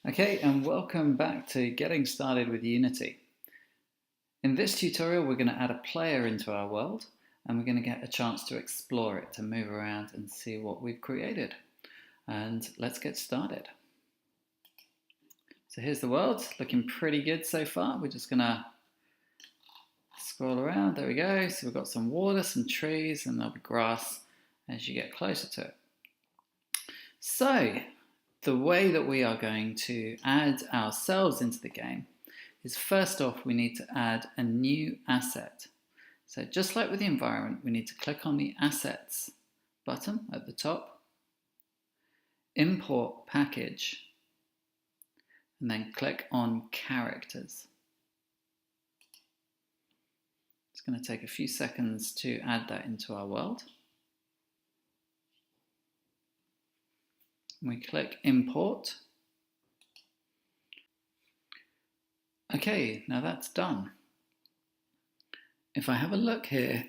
Okay, and welcome back to Getting Started with Unity. In this tutorial, we're going to add a player into our world, and we're going to get a chance to explore it, to move around and see what we've created. And let's get started. So here's the world, looking pretty good so far. We're just going to scroll around. There we go. So we've got some water, some trees, and there'll be grass as you get closer to it. So the way that we are going to add ourselves into the game is, first off, we need to add a new asset. So just like with the environment, we need to click on the Assets button at the top, import package, and then click on Characters. It's going to take a few seconds to add that into our world. We click Import. Okay, now that's done. If I have a look here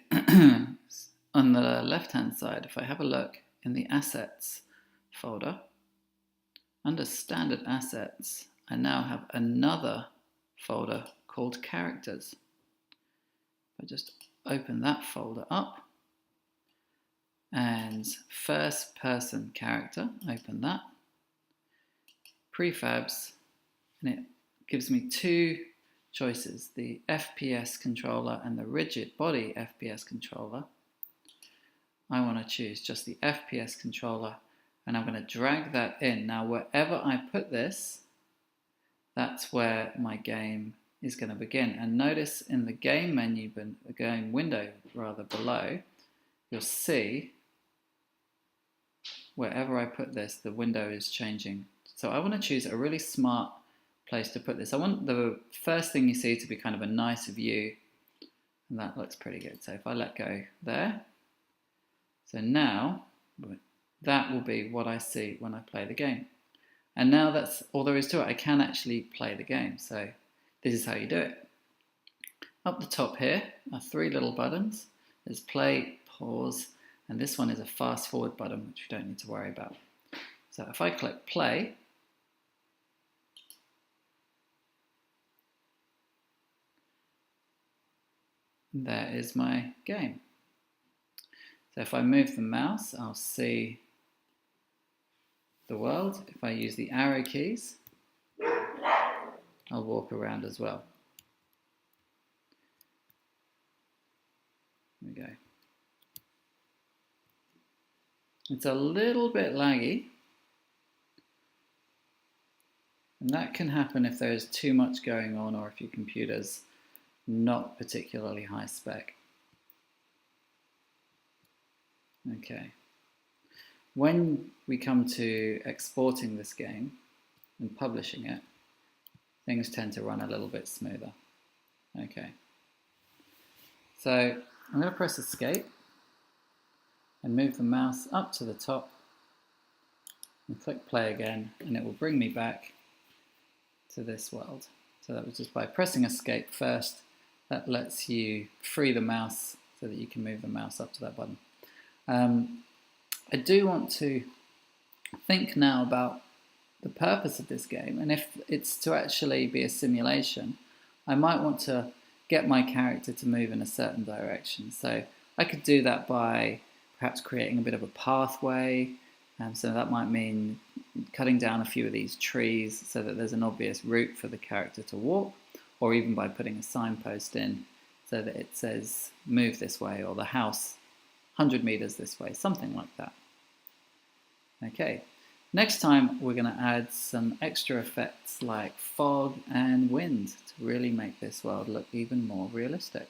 on the left-hand side, if I have a look in the Assets folder, under Standard Assets, I now have another folder called Characters. If I just open that folder up, and first person character, open that, prefabs, and it gives me two choices, the FPS controller and the rigid body FPS controller. I want to choose just the FPS controller, and I'm going to drag that in. Now wherever I put this, that's where my game is going to begin. And notice in the game menu, the game window rather below, you'll see wherever I put this, the window is changing. So I want to choose a really smart place to put this. I want the first thing you see to be kind of a nice view, and that looks pretty good. So if I let go there, so now that will be what I see when I play the game. And now that's all there is to it. I can actually play the game. So this is how you do it. Up the top here are three little buttons. There's play, pause, and this one is a fast forward button, which we don't need to worry about. So if I click play, there is my game. So if I move the mouse, I'll see the world. If I use the arrow keys, I'll walk around as well. There we go. It's a little bit laggy, and that can happen if there is too much going on or if your computer's not particularly high spec. Okay. When we come to exporting this game and publishing it, things tend to run a little bit smoother. Okay. So I'm going to press Escape and move the mouse up to the top and click play again, and it will bring me back to this world. So that was just by pressing Escape first. That lets you free the mouse so that you can move the mouse up to that button. I do want to think now about the purpose of this game, and if it's to actually be a simulation, I might want to get my character to move in a certain direction. So I could do that by perhaps creating a bit of a pathway, so that might mean cutting down a few of these trees so that there's an obvious route for the character to walk, or even by putting a signpost in so that it says move this way, or the house 100 meters this way, something like that. Okay, next time we're going to add some extra effects like fog and wind to really make this world look even more realistic.